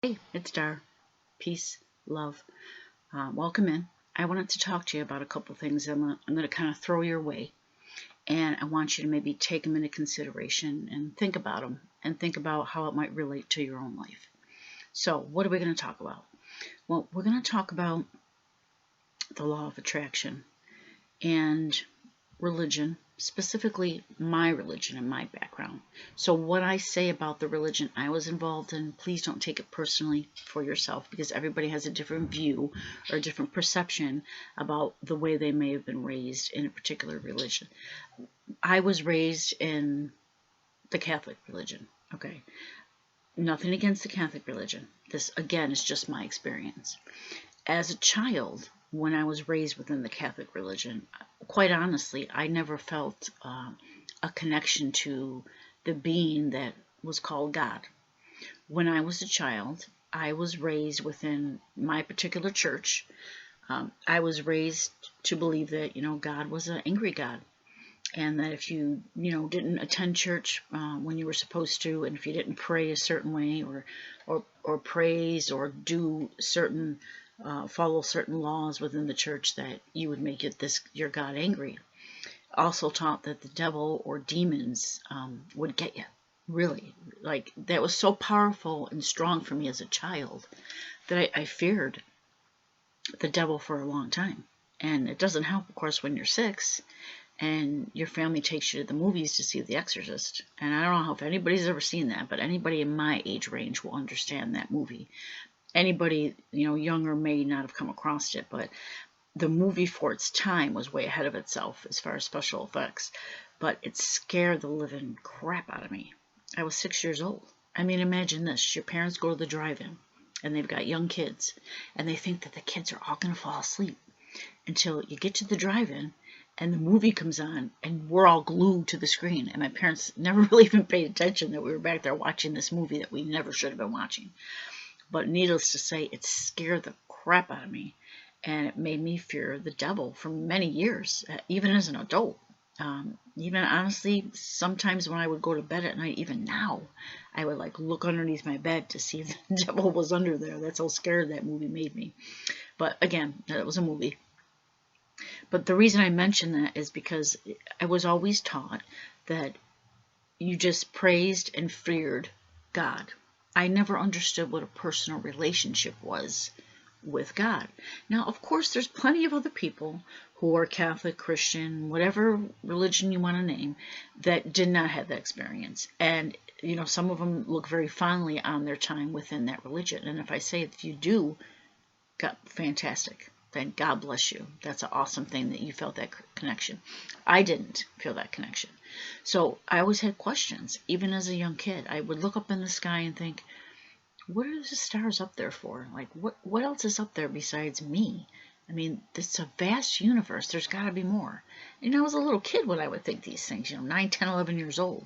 Hey, it's Dar. Peace, love. Welcome in. I wanted to talk to you about a couple things I'm going to kind of throw your way, and I want you to maybe take them into consideration and think about them and think about how it might relate to your own life. So, what are we going to talk about? Well, we're going to talk about the law of attraction and religion, specifically my religion and my background. So, what I say about the religion I was involved in, please don't take it personally for yourself because everybody has a different view or a different perception about the way they may have been raised in a particular religion. I was raised in the Catholic religion, okay? Nothing against the Catholic religion. This, again, is just my experience. As a child, when I was raised within the Catholic religion, quite honestly, I never felt a connection to the being that was called God. When I was a child, I was raised within my particular church. I was raised to believe that, God was an angry God. And that if you didn't attend church when you were supposed to, and if you didn't pray a certain way, or praise, or do certain follow certain laws within the church, that you would make your God angry. Also taught that the devil or demons would get you. Really, like that was so powerful and strong for me as a child that I feared the devil for a long time. And it doesn't help, of course, when you're 6 and your family takes you to the movies to see The Exorcist. And I don't know if anybody's ever seen that, but anybody in my age range will understand that movie. Anybody, younger may not have come across it, but the movie for its time was way ahead of itself as far as special effects. But it scared the living crap out of me. I was 6 years old. I mean, imagine this. Your parents go to the drive-in, and they've got young kids, and they think that the kids are all going to fall asleep until you get to the drive-in, and the movie comes on, and we're all glued to the screen. And my parents never really even paid attention that we were back there watching this movie that we never should have been watching. But needless to say, it scared the crap out of me, and it made me fear the devil for many years, even as an adult. Even honestly, sometimes when I would go to bed at night, even now, I would like look underneath my bed to see if the devil was under there. That's how scared that movie made me. But again, it was a movie. But the reason I mention that is because I was always taught that you just praised and feared God. I never understood what a personal relationship was with God. Now, of course, there's plenty of other people who are Catholic, Christian, whatever religion you want to name, that did not have that experience. And, some of them look very fondly on their time within that religion. And if I say if you do, God, fantastic. Then God bless you. That's an awesome thing that you felt that connection. I didn't feel that connection. So I always had questions. Even as a young kid, I would look up in the sky and think, what are the stars up there for? Like, what else is up there besides me? I mean, it's a vast universe. There's got to be more. And I was a little kid when I would think these things, 9, 10, 11 years old.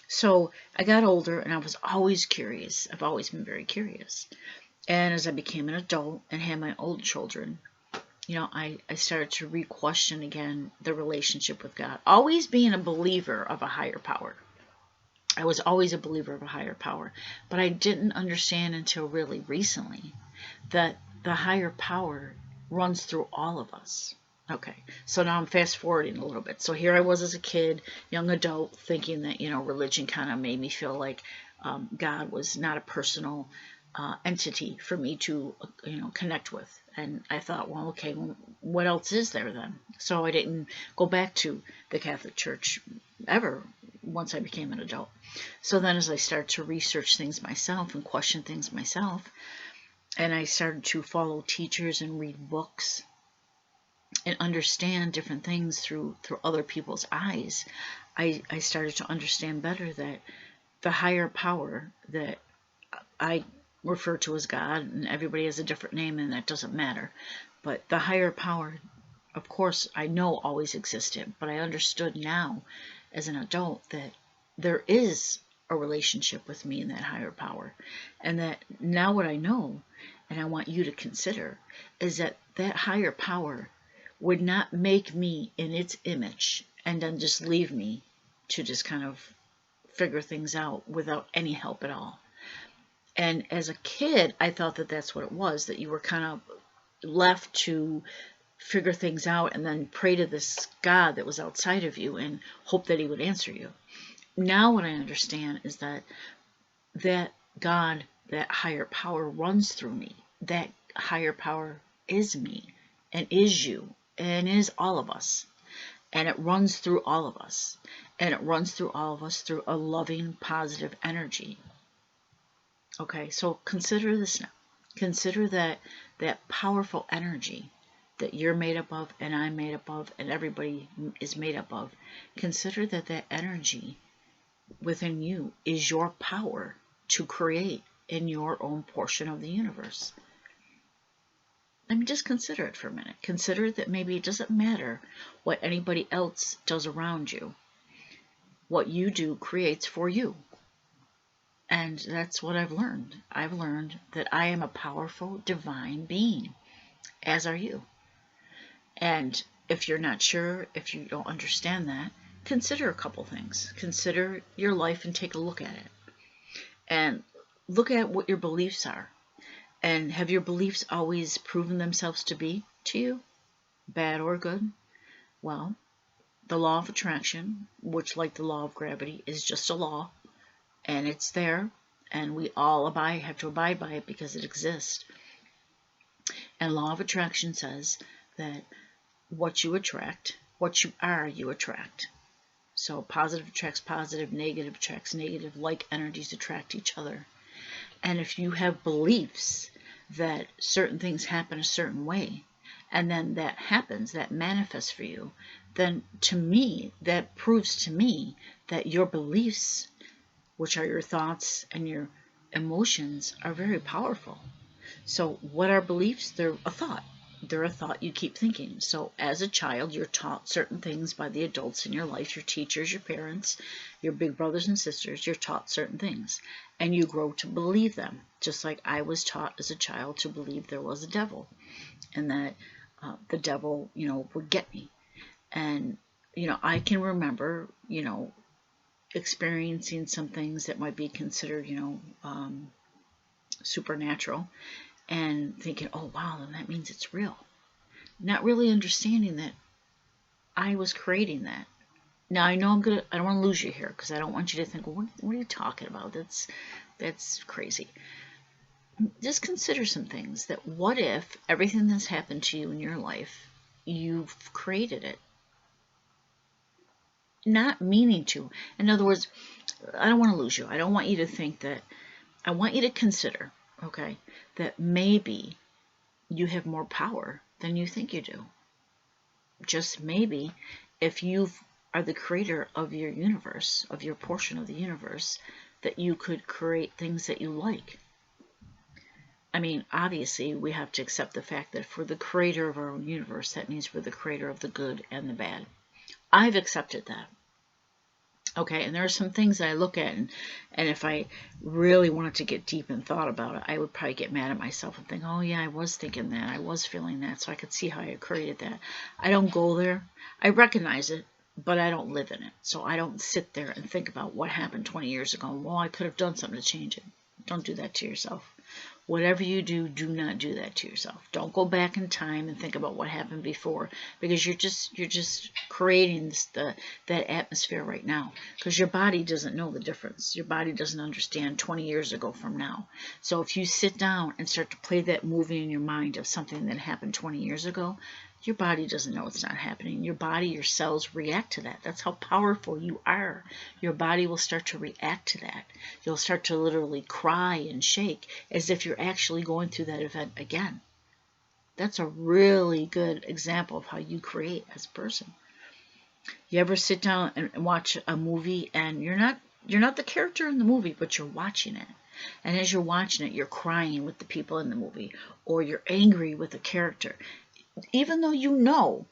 So I got older, and I was always curious. I've always been very curious. And as I became an adult and had my old children, I started to re-question again the relationship with God. Always being a believer of a higher power. I was always a believer of a higher power, but I didn't understand until really recently that the higher power runs through all of us. Okay, so now I'm fast forwarding a little bit. So here I was as a kid, young adult, thinking that, religion kind of made me feel like God was not a personal entity for me to, connect with. And I thought, well, okay, what else is there then? So I didn't go back to the Catholic Church ever once I became an adult. So then as I started to research things myself and question things myself, and I started to follow teachers and read books and understand different things through other people's eyes, I started to understand better that the higher power that I refer to as God, and everybody has a different name, and that doesn't matter. But the higher power, of course, I know always existed, but I understood now as an adult that there is a relationship with me and that higher power. And that now what I know, and I want you to consider, is that that higher power would not make me in its image and then just leave me to just kind of figure things out without any help at all. And as a kid, I thought that that's what it was, that you were kind of left to figure things out and then pray to this God that was outside of you and hope that he would answer you. Now what I understand is that God, that higher power runs through me. That higher power is me and is you and is all of us. And it runs through all of us. And it runs through all of us through a loving, positive energy. Okay, so consider this now. Consider that powerful energy that you're made up of and I'm made up of and everybody is made up of. Consider that energy within you is your power to create in your own portion of the universe. I mean, just consider it for a minute. Consider that maybe it doesn't matter what anybody else does around you. What you do creates for you. And that's what I've learned. I've learned that I am a powerful, divine being, as are you. And if you're not sure, if you don't understand that, consider a couple things. Consider your life and take a look at it. And look at what your beliefs are. And have your beliefs always proven themselves to be to you, bad or good? Well, the law of attraction, which like the law of gravity, is just a law. And it's there, and we all have to abide by it because it exists. And law of attraction says that what you attract, what you are, you attract. So positive attracts positive, negative attracts negative, like energies attract each other. And if you have beliefs that certain things happen a certain way, and then that happens, that manifests for you, then to me, that proves to me that your beliefs, which are your thoughts and your emotions, are very powerful. So what are beliefs? They're a thought. They're a thought you keep thinking. So as a child, you're taught certain things by the adults in your life, your teachers, your parents, your big brothers and sisters. You're taught certain things, and you grow to believe them, just like I was taught as a child to believe there was a devil, and that the devil, would get me. And, I can remember, experiencing some things that might be considered, supernatural, and thinking, oh wow, then that means it's real. Not really understanding that I was creating that. Now I know I don't want to lose you here because I don't want you to think, well, what are you talking about? That's crazy. Just consider some things. That what if everything that's happened to you in your life, you've created it? Not meaning to. In other words, I don't want to lose you. I don't want you to think that. I want you to consider, okay, that maybe you have more power than you think you do. Just maybe, if you are the creator of your universe, of your portion of the universe, that you could create things that you like. I mean, obviously, we have to accept the fact that if we're the creator of our own universe, that means we're the creator of the good and the bad. I've accepted that. Okay, and there are some things that I look at, and if I really wanted to get deep and thought about it, I would probably get mad at myself and think, oh yeah, I was thinking that, I was feeling that, so I could see how I created that. I don't go there. I recognize it, but I don't live in it. So I don't sit there and think about what happened 20 years ago. Well, I could have done something to change it. Don't do that to yourself. Whatever you do, do not do that to yourself. Don't go back in time and think about what happened before, because you're just creating that atmosphere right now, because your body doesn't know the difference. Your body doesn't understand 20 years ago from now. So if you sit down and start to play that movie in your mind of something that happened 20 years ago, your body doesn't know it's not happening. Your body, your cells react to that. That's how powerful you are. Your body will start to react to that. You'll start to literally cry and shake as if you're actually going through that event again. That's a really good example of how you create as a person. You ever sit down and watch a movie and you're not the character in the movie, but you're watching it. And as you're watching it, you're crying with the people in the movie, or you're angry with the character. Even though you know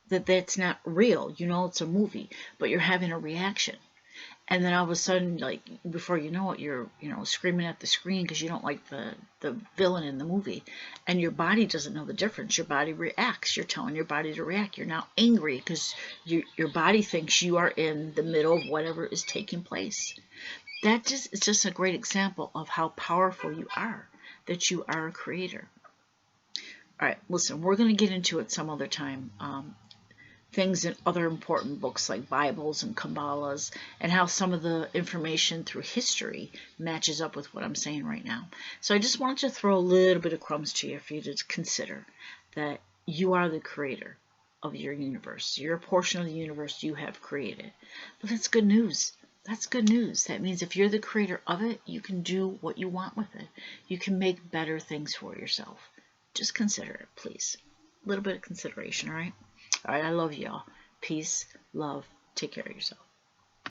that that's not real, it's a movie, but you're having a reaction. And then all of a sudden, like, before you know it, you're, screaming at the screen because you don't like the villain in the movie. And your body doesn't know the difference. Your body reacts. You're telling your body to react. You're now angry because your body thinks you are in the middle of whatever is taking place. It's just a great example of how powerful you are, that you are a creator. All right, listen, we're going to get into it some other time. Things in other important books like Bibles and Kabbalahs, and how some of the information through history matches up with what I'm saying right now. So I just wanted to throw a little bit of crumbs to you for you to consider that you are the creator of your universe. You're a portion of the universe you have created. But that's good news. That's good news. That means if you're the creator of it, you can do what you want with it. You can make better things for yourself. Just consider it, please. A little bit of consideration, all right? All right, I love y'all. Peace, love, take care of yourself.